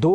2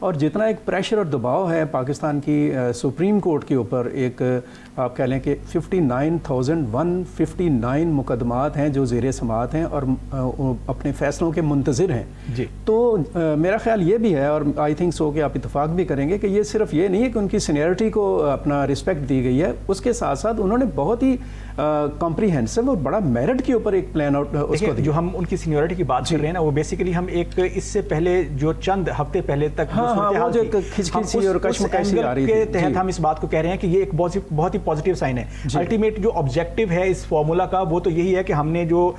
اور جتنا ایک پریشر اور دباؤ ہے پاکستان کی سپریم کورٹ کے اوپر، ایک آپ کہہ لیں کہ 59,159 مقدمات ہیں جو زیر سماعت ہیں اور اپنے فیصلوں کے منتظر ہیں جی، تو میرا خیال یہ بھی ہے، اور آئی تھنک سو کہ آپ اتفاق بھی کریں گے کہ یہ صرف یہ نہیں ہے کہ ان کی سینئرٹی کو اپنا رسپیکٹ دی گئی ہے، اس کے ساتھ ساتھ انہوں نے بہت ہی کمپریہنسو اور بڑا میرٹ کے اوپر ایک پلان آؤٹ اس کو جو ہم ان کی سینیورٹی کی بات کر رہے ہیں نا، وہ بیسیکلی ہم ایک اس سے پہلے جو چند ہفتے پہلے تک جو کھچکھی اور کشمکش آ رہی کے تحت ہم اس بات کو کہہ رہے ہیں کہ یہ ایک بہت ہی پازیٹیو سائن ہے. الٹیمیٹ جو آبجیکٹیو ہے اس فارمولا کا وہ تو یہی ہے کہ ہم نے جو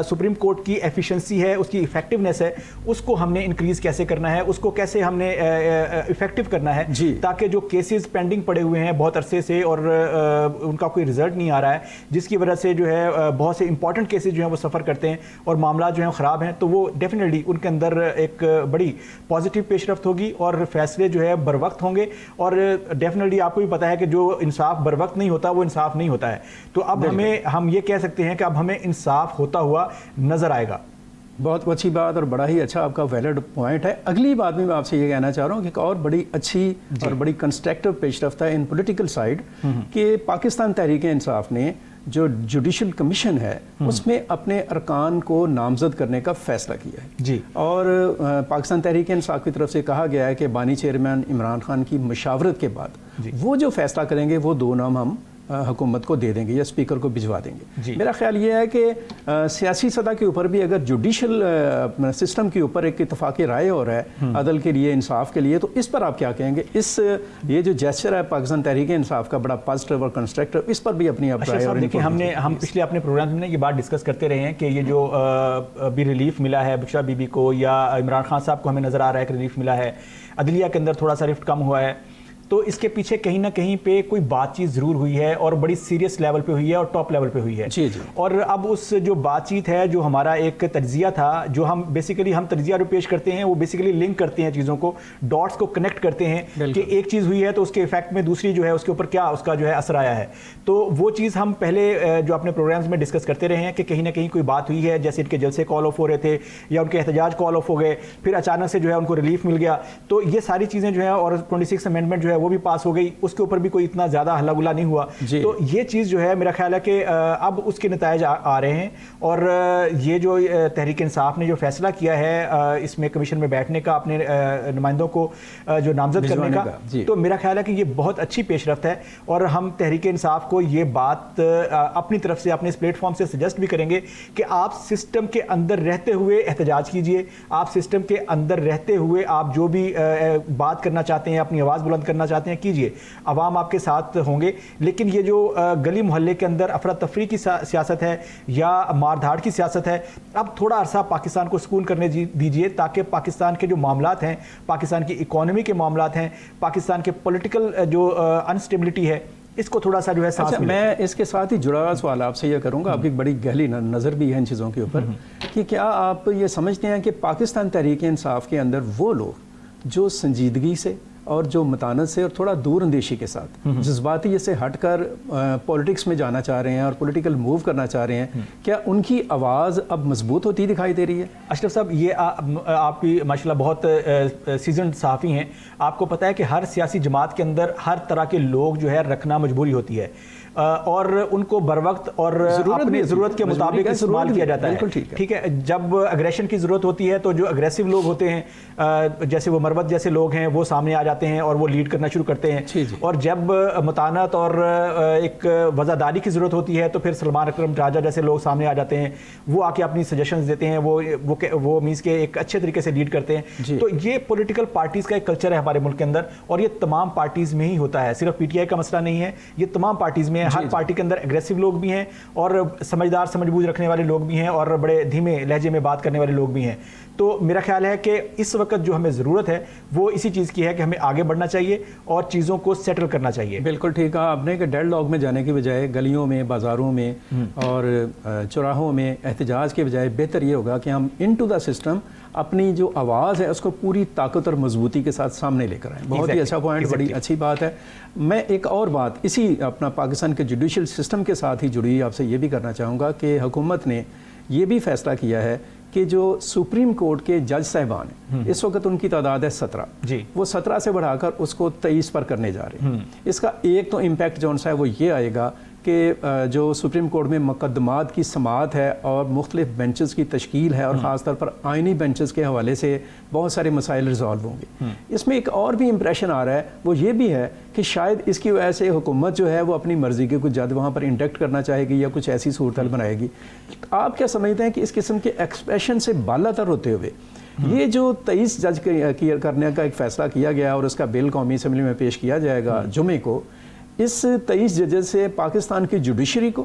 سپریم کورٹ کی ایفیشنسی ہے، اس کی افیکٹونیس ہے، اس کو ہم نے انکریز کیسے کرنا ہے، اس کو کیسے ہم نے افیکٹو کرنا ہے، تاکہ جو کیسز پینڈنگ پڑے ہوئے ہیں بہت عرصے سے اور ان کا کوئی رزلٹ نہیں آ رہا ہے، جس کی وجہ سے جو ہے بہت سے امپورٹنٹ کیسز جو ہیں وہ سفر کرتے ہیں اور معاملات جو ہیں خراب ہیں، تو وہ ڈیفینیٹلی ان کے اندر ایک بڑی پازیٹیو پیش رفت ہوگی اور فیصلے جو ہے بر وقت ہوں گے. اور ڈیفینیٹلی آپ کو بھی پتہ ہے کہ جو انصاف بر وقت نہیں ہوتا وہ انصاف نہیں ہوتا ہے. تو اب ہم یہ کہہ سکتے ہیں کہ اب ہمیں انصاف ہوتا ہوا نظر آئے گا. بہت اچھی بات اور بڑا ہی اچھا آپ کا ویلڈ پوائنٹ ہے. اگلی بات میں آپ سے یہ کہنا چاہ رہا ہوں کہ ایک اور بڑی اچھی اور بڑی کنسٹرکٹیو پیش رفت ہے ان پولیٹیکل سائیڈ کہ پاکستان تحریک انصاف نے جو جوڈیشل کمیشن ہے اس میں اپنے ارکان کو نامزد کرنے کا فیصلہ کیا ہے اور پاکستان تحریک انصاف کی طرف سے کہا گیا ہے کہ بانی چیئرمین عمران خان کی مشاورت کے بعد وہ جو فیصلہ کریں گے وہ 2 نام ہم حکومت کو دے دیں گے یا اسپیکر کو بھجوا دیں گے. میرا خیال یہ ہے کہ سیاسی سطح کے اوپر بھی اگر جوڈیشل سسٹم کے اوپر ایک اتفاقی رائے ہو رہا ہے عدل کے لیے، انصاف کے لیے، تو اس پر آپ کیا کہیں گے؟ یہ جو جیسچر ہے پاکستان تحریک انصاف کا بڑا پازیٹیو اور کنسٹرکٹیو، اس پر بھی اپنی آپ رائے. دیکھیں ہم پچھلے اپنے پروگرام میں یہ بات ڈسکس کرتے رہے ہیں کہ یہ جو بھی ریلیف ملا ہے بشرا بی بی کو یا عمران خان صاحب کو ہمیں نظر آ رہا ہے کہ ریلیف ملا ہے، عدلیہ کے اندر تھوڑا سا رفٹ کم ہوا ہے، تو اس کے پیچھے کہیں نہ کہیں پہ کوئی بات چیت ضرور ہوئی ہے اور بڑی سیریس لیول پہ ہوئی ہے اور ٹاپ لیول پہ ہوئی ہے. اور اب اس جو بات چیت ہے، جو ہمارا ایک تجزیہ تھا، جو ہم بیسیکلی ہم تجزیہ جو پیش کرتے ہیں وہ بیسیکلی لنک کرتے ہیں چیزوں کو، ڈاٹس کو کنیکٹ کرتے ہیں کہ ایک چیز ہوئی ہے تو اس کے ایفیکٹ میں دوسری جو ہے اس کے اوپر کیا اس کا جو ہے اثر آیا ہے. تو وہ چیز ہم پہلے جو اپنے پروگرامز میں ڈسکس کرتے رہے ہیں کہ کہیں نہ کہیں کوئی بات ہوئی ہے، جیسے ان کے جلسے کال آف ہو رہے تھے یا ان کے احتجاج کال آف ہو گئے، پھر اچانک سے جو ہے ان کو ریلیف مل گیا، تو یہ ساری چیزیں جو ہیں اور 26 امینڈمنٹ جو ہے وہ بھی پاس ہو گئی، اس کے اوپر بھی کوئی اتنا زیادہ ہلا گلا نہیں ہوا. تو یہ چیز جو ہے میرا خیال ہے کہ اب اس کے نتائج آ رہے ہیں اور یہ جو تحریک انصاف نے جو فیصلہ کیا ہے اس میں کمیشن میں بیٹھنے کا، اپنے نمائندوں کو جو نامزد کرنے کا، تو میرا خیال ہے کہ یہ بہت اچھی پیش رفت ہے. اور ہم تحریک انصاف کو یہ بات اپنی طرف سے اپنے اس پلیٹ فارم سے سجیسٹ بھی کریں گے کہ آپ سسٹم کے اندر رہتے ہوئے احتجاج کیجئے، آپ سسٹم کے اندر رہتے ہوئے آپ جو بھی بات کرنا چاہتے ہیں، اپنی آواز بلند کرنا چاہتے ہیں کیجئے، عوام آپ کے ساتھ ہوں گے. لیکن یہ جو گلی محلے کے اندر افراتفری کی سیاست ہے یا مار دھاڑ کی سیاست ہے، اب تھوڑا عرصہ پاکستان کو سکون کرنے دیجئے تاکہ پاکستان کے جو معاملات ہیں، پاکستان کی اکانومی کے معاملات ہیں، پاکستان کے پولیٹیکل جو انسٹیبلٹی ہے، اس کو تھوڑا سا جو ہے سانس ملے. میں اس کے ساتھ ہی جڑا ہوا سوال آپ سے یہ کروں گا، آپ کی بڑی گہری نظر بھی ہے ان چیزوں کے اوپر، کہ کیا آپ یہ سمجھتے ہیں کہ پاکستان تحریک انصاف کے اندر وہ لوگ جو سنجیدگی سے اور جو متانت سے اور تھوڑا دور اندیشی کے ساتھ جذباتی سے ہٹ کر پولیٹکس میں جانا چاہ رہے ہیں اور پولیٹیکل موو کرنا چاہ رہے ہیں، کیا ان کی آواز اب مضبوط ہوتی دکھائی دے رہی ہے؟ اشرف صاحب، یہ آپ بھی ماشاءاللہ بہت سیزنڈ صحافی ہیں، آپ کو پتہ ہے کہ ہر سیاسی جماعت کے اندر ہر طرح کے لوگ جو ہے رکھنا مجبوری ہوتی ہے اور ان کو بر وقت اور اپنی ضرورت کے مطابق استعمال کیا جاتا ہے. ٹھیک ہے، جب اگریشن کی ضرورت ہوتی ہے تو جو اگریسو لوگ ہوتے ہیں، جیسے وہ مروت جیسے لوگ ہیں، وہ سامنے آ جاتے ہیں اور وہ لیڈ کرنا شروع کرتے ہیں. اور جب متانت اور ایک وزاداری کی ضرورت ہوتی ہے تو پھر سلمان اکرم راجہ جیسے لوگ سامنے آ جاتے ہیں، وہ آ کے اپنی سجیشنز دیتے ہیں، وہ مینس کے ایک اچھے طریقے سے لیڈ کرتے ہیں. تو یہ پولیٹیکل پارٹیز کا ایک کلچر ہے ہمارے ملک کے اندر اور یہ تمام پارٹیز میں ہی ہوتا ہے، صرف پی ٹی آئی کا مسئلہ نہیں ہے، یہ تمام پارٹیز میں ہر پارٹی کے اندر اگریسو لوگ بھی ہیں اور سمجھدار سمجھ بوجھ رکھنے والے لوگ بھی ہیں اور بڑے دھیمے لہجے میں بات کرنے والے لوگ بھی ہیں. تو میرا خیال ہے کہ اس وقت جو ہمیں ضرورت ہے وہ اسی چیز کی ہے کہ ہمیں آگے بڑھنا چاہیے اور چیزوں کو سیٹل کرنا چاہیے. بالکل ٹھیک کہا آپ نے کہ ڈیڈ لاک میں جانے کی بجائے گلیوں میں، بازاروں میں اور چوراہوں میں احتجاج کے بجائے بہتر یہ ہوگا کہ ہم انٹو دا سسٹم اپنی جو آواز ہے اس کو پوری طاقت اور مضبوطی کے ساتھ سامنے لے کر آئیں. بہت ہی اچھا پوائنٹ، بڑی اچھی بات ہے. میں ایک اور بات اسی اپنا پاکستان کے جوڈیشل سسٹم کے ساتھ ہی جڑی آپ سے یہ بھی کرنا چاہوں گا کہ حکومت نے یہ بھی فیصلہ کیا ہے کہ جو سپریم کورٹ کے جج صاحبان ہیں اس وقت ان کی تعداد ہے 17 جی، وہ 17 سے بڑھا کر اس کو 23 پر کرنے جا رہے ہیں. اس کا ایک تو امپیکٹ جو ہے وہ یہ آئے گا کہ جو سپریم کورٹ میں مقدمات کی سماعت ہے اور مختلف بینچز کی تشکیل ہے اور خاص طور پر آئینی بینچز کے حوالے سے بہت سارے مسائل ریزالو ہوں گے. اس میں ایک اور بھی امپریشن آ رہا ہے، وہ یہ بھی ہے کہ شاید اس کی وجہ سے حکومت جو ہے وہ اپنی مرضی کے کچھ جج وہاں پر انڈکٹ کرنا چاہے گی یا کچھ ایسی صورتحال بنائے گی. آپ کیا سمجھتے ہیں کہ اس قسم کے ایکسپریشن سے بالا تر ہوتے ہوئے یہ جو 23 جج کرنے کا ایک فیصلہ کیا گیا اور اس کا بل قومی اسمبلی میں پیش کیا جائے گا جمعے کو، اس 23 ججز سے پاکستان کی جوڈیشری کو،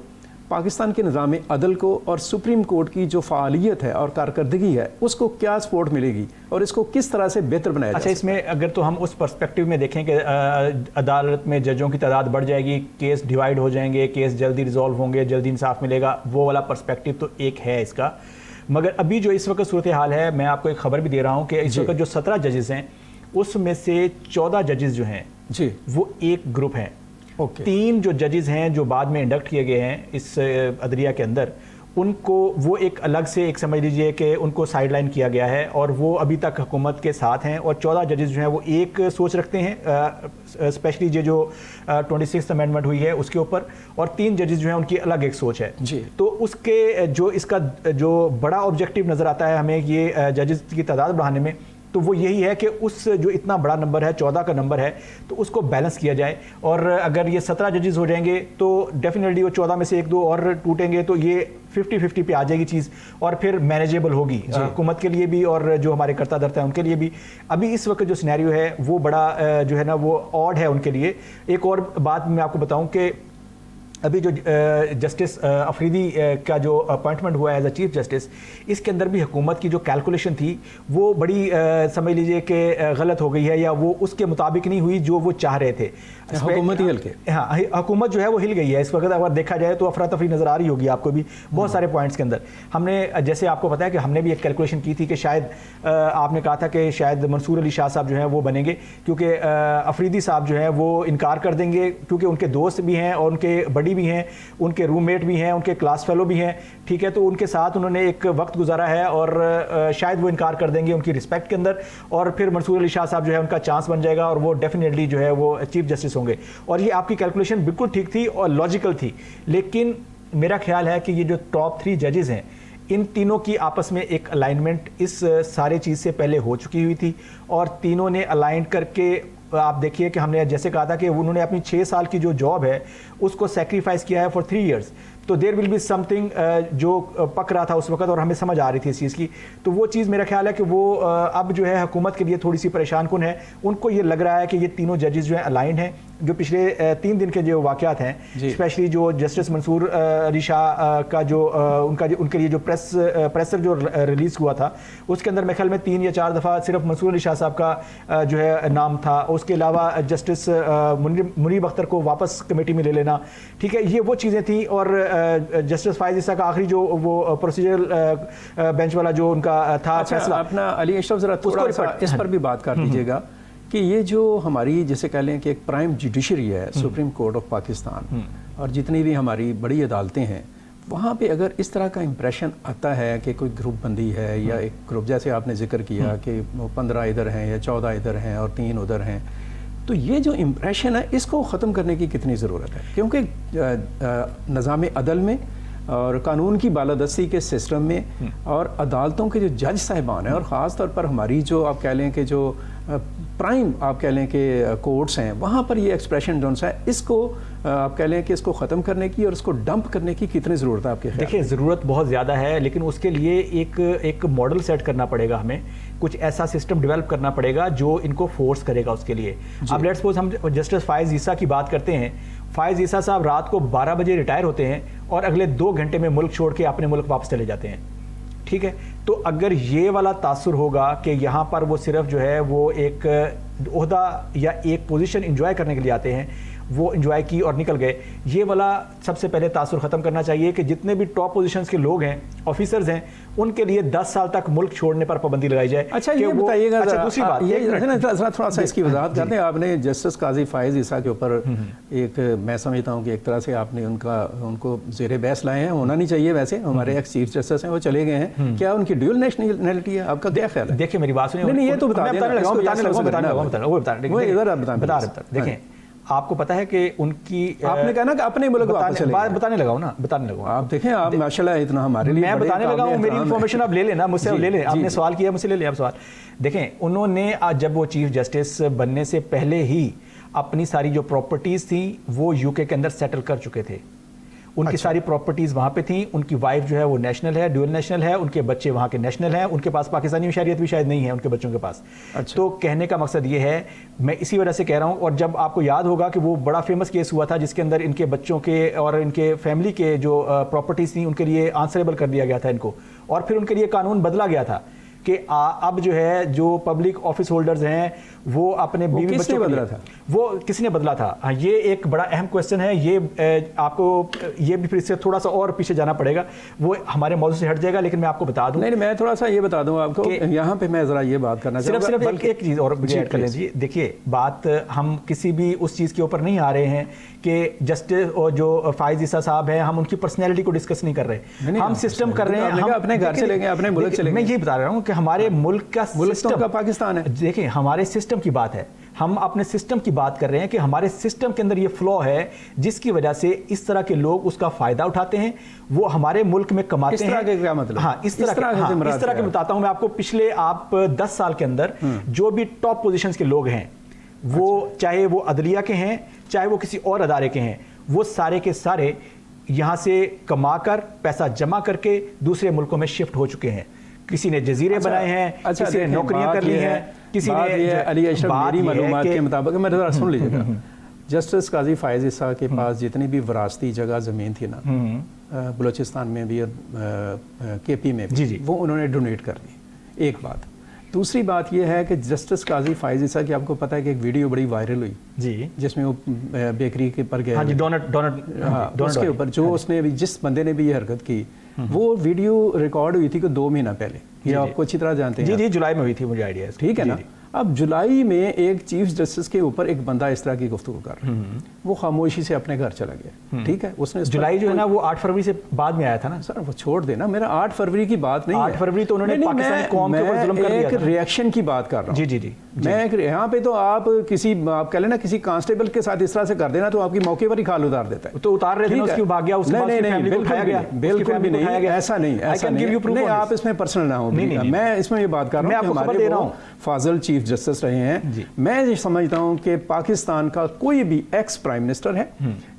پاکستان کے نظام عدل کو اور سپریم کورٹ کی جو فعالیت ہے اور کارکردگی ہے اس کو کیا سپورٹ ملے گی اور اس کو کس طرح سے بہتر بنایا جائے؟ اچھا، اس میں اگر تو ہم اس پرسپیکٹیو میں دیکھیں کہ عدالت میں ججوں کی تعداد بڑھ جائے گی، کیس ڈیوائیڈ ہو جائیں گے، کیس جلدی ریزالو ہوں گے، جلدی انصاف ملے گا، وہ والا پرسپیکٹیو تو ایک ہے اس کا. مگر ابھی جو اس وقت صورتحال ہے، میں آپ کو ایک خبر بھی دے رہا ہوں کہ اس وقت جو 17 ججز ہیں اس میں سے 14 ججز جو ہیں جی وہ ایک گروپ ہیں. 3 جو ججز ہیں جو بعد میں انڈکٹ کیے گئے ہیں اس عدلیہ کے اندر، ان کو وہ ایک الگ سے ایک سمجھ لیجئے کہ ان کو سائیڈ لائن کیا گیا ہے اور وہ ابھی تک حکومت کے ساتھ ہیں. اور 14 ججز جو ہیں وہ ایک سوچ رکھتے ہیں، اسپیشلی یہ جو 26th امینڈمنٹ ہوئی ہے اس کے اوپر، اور 3 ججز جو ہیں ان کی الگ ایک سوچ ہے. تو اس کے جو اس کا جو بڑا آبجیکٹیو نظر آتا ہے ہمیں یہ ججز کی تعداد بڑھانے میں، تو وہ یہی ہے کہ اس جو اتنا بڑا نمبر ہے 14 کا نمبر ہے تو اس کو بیلنس کیا جائے. اور اگر یہ 17 ججز ہو جائیں گے تو ڈیفینیٹلی وہ 14 میں سے 1-2 اور ٹوٹیں گے تو یہ 50-50 پہ آ جائے گی چیز اور پھر مینیجیبل ہوگی حکومت کے لیے بھی اور جو ہمارے کرتا دھرتا ہے ان کے لیے بھی. ابھی اس وقت جو سینیریو ہے وہ بڑا جو ہے نا وہ آڈ ہے ان کے لیے. ایک اور بات میں آپ کو بتاؤں کہ ابھی جو جسٹس افریدی کا جو اپوائنٹمنٹ ہوا ہے ایز اے چیف جسٹس، اس کے اندر بھی حکومت کی جو کیلکولیشن تھی وہ بڑی سمجھ لیجئے کہ غلط ہو گئی ہے یا وہ اس کے مطابق نہیں ہوئی جو وہ چاہ رہے تھے. حکومت ہی ہل کے حکومت جو ہے وہ ہل گئی ہے اس وقت. اگر دیکھا جائے تو افراتفری نظر آ رہی ہوگی آپ کو بھی بہت سارے پوائنٹس کے اندر. ہم نے جیسے آپ کو پتا ہے کہ ہم نے بھی ایک کیلکولیشن کی تھی کہ شاید آپ نے کہا تھا کہ شاید منصور علی شاہ صاحب جو ہیں وہ بنیں گے کیونکہ افریدی صاحب جو ہیں وہ انکار کر دیں گے کیونکہ ان کے دوست بھی ہیں اور ان کے بڑی بھی ہیں، ان کے روم میٹ بھی ہیں، ان کے کلاس فیلو بھی ہیں، ٹھیک ہے. تو ان کے ساتھ انہوں نے ایک وقت گزارا ہے اور شاید وہ انکار کر دیں گے ان کی رسپیکٹ کے اندر، اور پھر منصور علی شاہ صاحب جو ہے ان کا چانس بن جائے گا اور وہ ڈیفینیٹلی جو ہے وہ چیف جسٹس ہوں گے. اور یہ آپ کی کیلکولیشن بالکل ٹھیک تھی اور لاجیکل تھی. لیکن میرا خیال ہے کہ یہ جو ٹاپ 3 ججز ہیں ان تینوں کی آپس میں ایک الائنمنٹ اس سارے چیز سے پہلے ہو چکی ہوئی تھی اور تینوں نے الائن کر کے آپ دیکھیے کہ ہم نے جیسے کہا تھا کہ انہوں نے اپنی 6 سال کی جو جاب ہے اس کو سیکریفائز کیا ہے فار 3 ایئرس. تو دیر ول بی سم تھنگ جو پک رہا تھا اس وقت اور ہمیں سمجھ آ رہی تھی اس چیز کی. تو وہ چیز میرا خیال ہے کہ وہ اب جو ہے حکومت کے لیے تھوڑی سی پریشان کن ہے. ان کو یہ لگ رہا ہے کہ یہ تینوں ججز جو ہیں الائنڈ ہیں. جو پچھلے 3 دن کے جو واقعات ہیں اسپیشلی جو جسٹس منصور علی شاہ کا جو ان کے لیے جو پریسر جو ریلیز ہوا تھا اس کے اندر میرے خیال میں 3 یا 4 دفعہ صرف منصور علی شاہ صاحب کا جو ہے نام تھا. اس کے علاوہ جسٹس منیب اختر کو واپس کمیٹی میں لے لینا، ٹھیک ہے، یہ وہ چیزیں تھیں. اور جسٹس فائز عیسیٰ کا آخری جو وہ پروسیجرل بینچ والا جو ان کا تھا فیصلہ. اپنا علی اشرف ذرا تھوڑا سا اس پر بھی بات کر دیجیے گا کہ یہ جو ہماری جسے کہہ لیں کہ ایک پرائم جوڈیشری ہے سپریم کورٹ آف پاکستان اور جتنی بھی ہماری بڑی عدالتیں ہیں وہاں پہ اگر اس طرح کا امپریشن آتا ہے کہ کوئی گروپ بندی ہے یا ایک گروپ جیسے آپ نے ذکر کیا کہ 15 ادھر ہیں یا 14 ادھر ہیں اور 3 ادھر ہیں، تو یہ جو امپریشن ہے اس کو ختم کرنے کی کتنی ضرورت ہے؟ کیونکہ نظام عدل میں اور قانون کی بالادستی کے سسٹم میں اور عدالتوں کے جو جج صاحبان ہیں اور خاص طور پر ہماری جو آپ کہہ لیں کہ جو پرائم آپ کہہ لیں کہ کورٹس ہیں وہاں پر یہ ایکسپریشن جو ہے اس کو آپ کہہ لیں کہ اس کو ختم کرنے کی اور اس کو ڈمپ کرنے کی کتنی ضرورت ہے آپ کے خیال؟ دیکھیں ضرورت بہت زیادہ ہے لیکن اس کے لیے ایک ماڈل سیٹ کرنا پڑے گا. ہمیں کچھ ایسا سسٹم ڈیولپ کرنا پڑے گا جو ان کو فورس کرے گا اس کے لیے. اب لیٹس سپوز ہم جسٹس فائز عیسیٰ کی بات کرتے ہیں. فائز عیسیٰ صاحب رات کو 12 بجے ریٹائر ہوتے ہیں اور اگلے 2 گھنٹے میں ملک چھوڑ کے اپنے ملک واپس چلے جاتے ہیں، ٹھیک ہے. تو اگر یہ والا تاثر ہوگا کہ یہاں پر وہ صرف جو ہے وہ ایک عہدہ یا ایک پوزیشن انجوائے کرنے کے لیے آتے ہیں وہ انجوائے کی اور نکل گئے. یہ والا سب سے پہلے تاثر ختم کرنا چاہیے کہ جتنے بھی ٹاپ پوزیشنز کے لوگ ہیں, آفیسرز ہیں, ان کے لیے 10 سال تک ملک چھوڑنے پر پابندی لگائی جائے. اچھا یہ بتائیے گا, دوسری بات تھوڑا سا اس کی وضاحت کرتے ہیں. آپ نے جسٹس قاضی فائز عیسیٰ کے اوپر ایک, میں سمجھتا ہوں کہ ایک طرح سے آپ نے ان کو زیر بحث لائے ہیں. ہونا نہیں چاہیے ویسے, ہمارے ایک چیف جسٹس ہیں وہ چلے گئے ہیں, کیا ان کی ڈیول نیشنلٹی ہے, آپ کا کیا خیال ہے؟ دیکھیں میری بات سنیں, نہیں یہ تو بتا دیں. دیکھیں آپ کو پتا ہے کہ ان کی, آپ نے کہا نا کہ اپنے ملک بتانے لگا ہوں. آپ دیکھیں آپ ماشاءاللہ اتنا ہمارے لیے, میں بتانے لگا ہوں, میری انفارمیشن آپ لے لینا, مجھ سے لے لیں. آپ نے سوال کیا مجھ سے لے لیں آپ سوال. دیکھیں انہوں نے جب وہ چیف جسٹس بننے سے پہلے ہی اپنی ساری جو پراپرٹیز تھیں وہ یو کے اندر سیٹل کر چکے تھے. ان کی ساری پراپرٹیز وہاں پہ تھیں, ان کی وائف جو ہے وہ نیشنل ہے, ڈیول نیشنل ہے, ان کے بچے وہاں کے نیشنل ہیں, ان کے پاس پاکستانی شہریت بھی شاید نہیں ہے ان کے بچوں کے پاس. تو کہنے کا مقصد یہ ہے, میں اسی وجہ سے کہہ رہا ہوں. اور جب آپ کو یاد ہوگا کہ وہ بڑا فیمس کیس ہوا تھا جس کے اندر ان کے بچوں کے اور ان کے فیملی کے جو پراپرٹیز تھیں ان کے لیے آنسریبل کر دیا گیا تھا ان کو, اور پھر ان کے لیے قانون بدلا گیا تھا کہ اب جو ہے جو پبلک آفس ہولڈرز ہیں وہ اپنے بیوی بچوں بدلا تھا, وہ کس نے بدلا تھا. یہ ایک بڑا اہم کوشچن ہے. یہ آپ کو یہ بھی پھر سے تھوڑا سا اور پیچھے جانا پڑے گا, وہ ہمارے موضوع سے ہٹ جائے گا, لیکن میں آپ کو بتا دوں. نہیں میں تھوڑا سا یہ بتا دوں آپ کو, یہاں پہ میں ذرا یہ بات کرنا چاہوں گا, صرف ایک چیز اور ایڈ کر لیجیے. دیکھیے بات ہم کسی بھی اس چیز کے اوپر نہیں آ رہے ہیں کہ جسٹس جو فائز عیسیٰ صاحب ہیں ہم ان کی پرسنالٹی کو ڈسکس نہیں کر رہے, ہم سسٹم کر رہے ہیں, ہم اپنے گھر سے لیں گے, اپنے ملک سے لیں گے. میں یہ بتا رہا ہوں کہ ہمارے ملک کا سسٹم کا پاکستان ہے. دیکھیں ہمارے سسٹم کی بات ہے, ہم اپنے سسٹم کی بات کر رہے ہیں کہ ہمارے سسٹم کے اندر یہ فلو ہے جس کی وجہ سے اس طرح کے لوگ اس کا فائدہ اٹھاتے ہیں, وہ ہمارے ملک میں کماتے ہیں. اس طرح کے کیا مطلب؟ ہاں اس طرح کے بتاتا ہوں میں آپ کو. پچھلے آپ 10 سال کے اندر جو بھی ٹاپ پوزیشنز کے لوگ ہیں, وہ چاہے وہ عدلیہ کے ہیں چاہے وہ کسی اور ادارے کے ہیں, وہ سارے کے سارے یہاں سے کما کر پیسہ جمع کر کے دوسرے ملکوں میں شفٹ ہو چکے ہیں. کسی نے جزیرے بنائے ہیں, کسی نے نوکریاں کر لی ہیں, کسی نے. علی اشرف میری معلومات کے مطابق, میں ذرا سن لیجیے گا, جسٹس قاضی فائز عیسیٰ کے پاس جتنی بھی وراثتی جگہ زمین تھی نا بلوچستان میں بھی اور کے پی میں بھی, وہ انہوں نے ڈونیٹ کر دی. ایک بات. دوسری بات یہ ہے کہ جسٹس قاضی فائز عیسیٰ کی آپ کو پتہ ہے کہ ایک ویڈیو بڑی وائرل ہوئی جی, جس میں وہ بیکری کے پر گئے, ہاں جی, ڈونٹ اس کے اوپر جو اس نے بھی, جس بندے نے بھی یہ حرکت کی, وہ ویڈیو ریکارڈ ہوئی تھی کہ 2 مہینہ پہلے, یہ آپ کو اچھی طرح جانتے ہیں. جی جولائی میں ہوئی تھی, مجھے آئیڈیا ہے. ٹھیک ہے نا. اب جولائی میں ایک چیف جسٹس کے اوپر ایک بندہ اس طرح کی گفتگو کر رہا ہے, وہ خاموشی سے اپنے گھر چلا گیا. ٹھیک ہے, اس نے جولائی جو ہے نا وہ 8 فروری سے بعد میں آیا تھا نا. سر وہ چھوڑ دینا, میرا 8 فروری کی بات نہیں ہے. 8 فروری تو انہوں نے پاکستانی قوم کے اوپر ظلم کر دیا تھا. ایک ریئیکشن کی بات کر رہا ہوں. جی میں یہاں پہ تو آپ کسی, آپ کہہ لیں نا کسی کانسٹیبل کے ساتھ اس طرح سے کر دینا تو آپ کی موقع پر ہی کھال اتار دیتا ہے. تو اتار رہے تھے, اس کی بھاگ گیا, اس کے بعد فیملی کو اٹھایا گیا. بالکل بھی نہیں, ایسا نہیں, ایسا نہیں. آپ اس میں پرسنل نہ ہوں, میں اس میں یہ بات کر رہا ہوں کہ ہمارے وہ فاضل چیف جسٹس رہے ہیں. میں یہ سمجھتا ہوں کہ پاکستان کا کوئی بھی ایکس پرائم منسٹر ہے,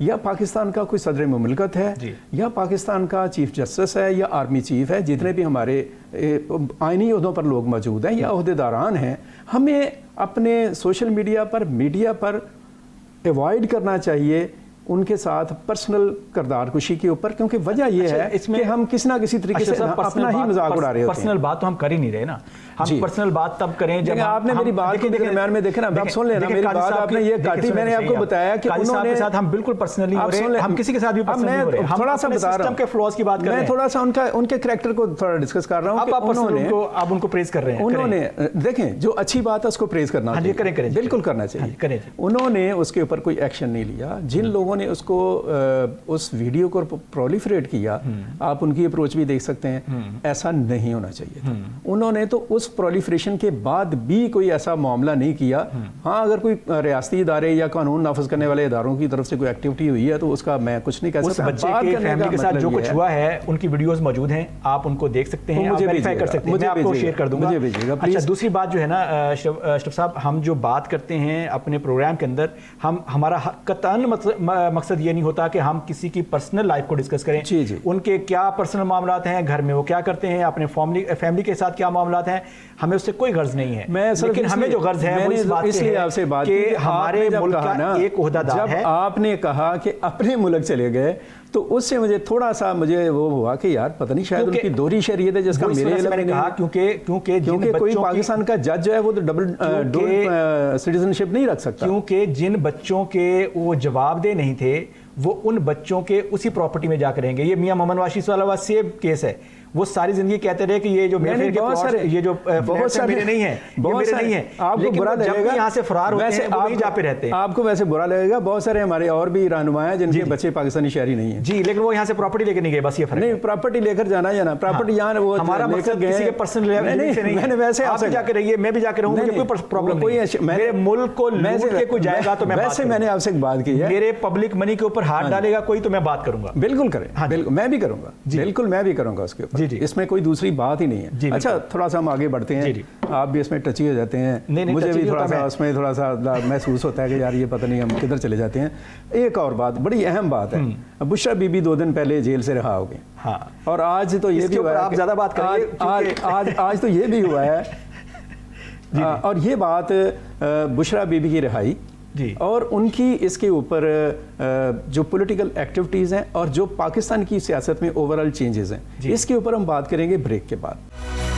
یا پاکستان کا کوئی صدر مملکت ہے, یا پاکستان کا چیف جسٹس ہے, یا آرمی چیف ہے, جتنے بھی ہمارے آئینی عہدوں پر لوگ موجود ہیں یا عہدیداران ہیں, ہمیں اپنے سوشل میڈیا پر ایوائڈ کرنا چاہیے ان کے ساتھ پرسنل کردار کشی کے اوپر, کیونکہ وجہ یہ ہے کہ ہم کسی نہ کسی طریقے سے اپنا ہی مذاق اڑا رہے ہوتے ہیں. پرسنل بات تو ہم کر ہی نہیں رہے نا, ہم پرسنل بات تب کریں جب آپ نے میری بات کے درمیان میں دیکھیں نا, آپ سن لینا میری بات, آپ نے یہ کاٹی, میں نے آپ کو بتایا کہ انہوں نے, ہم بالکل پرسنلی ہو رہے, ہم کسی کے ساتھ بھی پرسنلی ہو رہے, ہم تھوڑا سا بتا رہا ہوں کے فلاز کی بات کر رہے ہیں, میں تھوڑا سا ان کے کریکٹر کو تھوڑا ڈسکس کر رہا ہوں. آپ ان کو پریز کر رہے ہیں, انہوں نے دیکھیں جو اچھی بات ہے اس کو پریز کرنا چاہیے, بالکل کرنا چاہیے. انہوں نے اس کے اوپر کوئی ایکشن نہیں لیا. جن لوگوں نے اس کو اس ویڈیو کو پرولیفریٹ کیا, آپ ان کی اپروچ بھی دیکھ سکتے ہیں, ایسا نہیں ہونا چاہیے تھا. انہوں نے تو اس پرولیفریشن کے بعد بھی کوئی ایسا معاملہ نہیں کیا. ہاں اگر کوئی ریاستی ادارے یا قانون نافذ کرنے والے اداروں کی طرف سے کوئی ایکٹیویٹی ہوئی ہے تو اس کا میں کچھ نہیں کہہ سکتا. اس بچے کے فیملی کے ساتھ جو کچھ ہوا ہے ان کی ویڈیوز موجود ہیں, آپ ان کو دیکھ سکتے ہیں, ویریفائی کر سکتے ہیں, میں آپ کو شیئر کر دوں گا. اچھا دوسری بات جو ہے نا اشرف صاحب, ہم جو بات کرتے ہیں اپنے پروگرام کے اندر, ہمارا قطعاً مقصد یہ نہیں ہوتا کہ ہم کسی کی پرسنل لائف کو ڈسکس کریں, ان کے کیا پرسنل معاملات ہیں, گھر میں وہ کیا کرتے ہیں, اپنے فیملی کے ساتھ کیا معاملات ہیں, ہمیں اس سے کوئی غرض نہیں ہے. لیکن ہمیں جو غرض ہے وہ اس بات سے ہے کہ ہمارے ملک کا ایک عہدیدار ہے. جب آپ نے کہا کہ اپنے ملک چلے گئے تو اس سے مجھے تھوڑا سا مجھے وہ ہوا کہ یار پتہ نہیں شاید ان کی دوہری شریعت ہے جس کا میرے علم میں نہیں ہے، کیونکہ کوئی پاکستان کا جج جو ہے وہ تو ڈبل سٹیزن شپ نہیں رکھ سکتا، کیونکہ جن بچوں کے وہ جواب دہ نہیں تھے وہ ان بچوں کے اسی پراپرٹی میں جا کر رہیں گے. یہ میاں محمد واشی والا سیم کیس ہے. وہ ساری زندگی کہتے رہے کہ یہ جو یہ جو میرے نہیں ہیں، میرے نہیں ہیں. آپ کو برا لگے گا یہاں سے فرار ہوتے ہیں وہ وہیں جا پہ رہتے ہیں. آپ کو ویسے برا لگے گا، بہت سارے ہمارے اور بھی رہنما ہیں جن کے بچے پاکستانی شہری نہیں ہیں. جی لیکن وہ یہاں سے پراپرٹی لے کے نہیں گئے، بس یہ فرق نہیں. پراپرٹی لے کر جانا یا نا پراپرٹی یہاں وہ ہمارا مقصد کسی کے پرسنل لیول سے نہیں. میں نے ویسے آپ جا کے رہیے، میں بھی جا کے رہوں، مجھے کوئی پرابلم نہیں. میرے ملک کو لوٹ کے کوئی جائے گا تو میں ویسے میں نے آپ سے ایک بات کی ہے، میرے پبلک منی کے اوپر ہاتھ ڈالے گا کوئی تو میں بات کروں گا. بالکل کریں، بالکل میں بھی کروں گا، بالکل میں بھی کروں گا اس کے اوپر. اس میں کوئی دوسری بات ہی نہیں ہے. اچھا تھوڑا سا ہم آگے بڑھتے ہیں، آپ بھی اس میں ٹچی ہو جاتے ہیں، مجھے بھی تھوڑا سا اس میں تھوڑا سا محسوس ہوتا ہے کہ یار یہ پتہ نہیں ہم کدھر چلے جاتے ہیں. ایک اور بات بڑی اہم بات ہے، بشرا بی بی 2 دن پہلے جیل سے رہا ہو گئے، اور آج تو یہ بھی ہوا ہے، آپ زیادہ بات کریے، آج تو یہ بھی ہوا ہے، اور یہ بات بشرا بی بی کی رہائی اور ان کی اس کے اوپر جو پولیٹیکل ایکٹیویٹیز ہیں اور جو پاکستان کی سیاست میں اوورآل چینجز ہیں، اس کے اوپر ہم بات کریں گے بریک کے بعد.